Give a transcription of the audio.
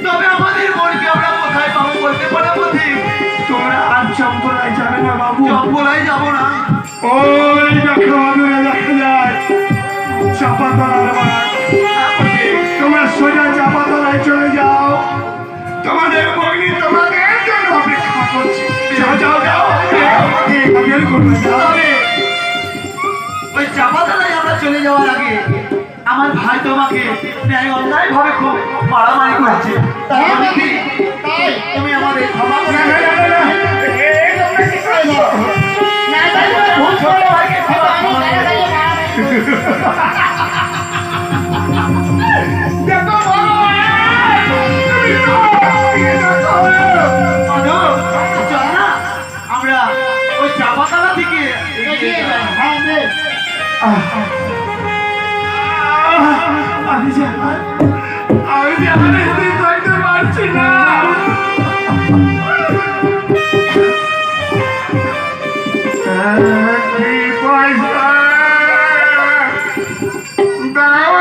তবে আমাদের বোনকে আমরা কোথায় পাবো বলতে পারো পথিক? তোমরা আর চম্পলায় যাবে না বাবু? চম্পলায় যাবো না। ওই দেখো দূরে দেখা যায় চাপাতলার বাড়ি। তোমরা সোজা চাপাতলায় চলে যাও, তোমাদের বগনি তোমাদের জন্য অপেক্ষা করছে। যাও যাও যাও, আমি করবো যাও। ওই চাপাতলায় আমরা চলে যাওয়ার আগে আমার ভাই তোমাকে ন্যায় অন্যায় ভাবে খুব মারামারি করেছে। তুমি আমাদের ক্ষমা করে আমরা ওই চাপাতলা থেকে আমি করতে পারছি না। পয়সা দাও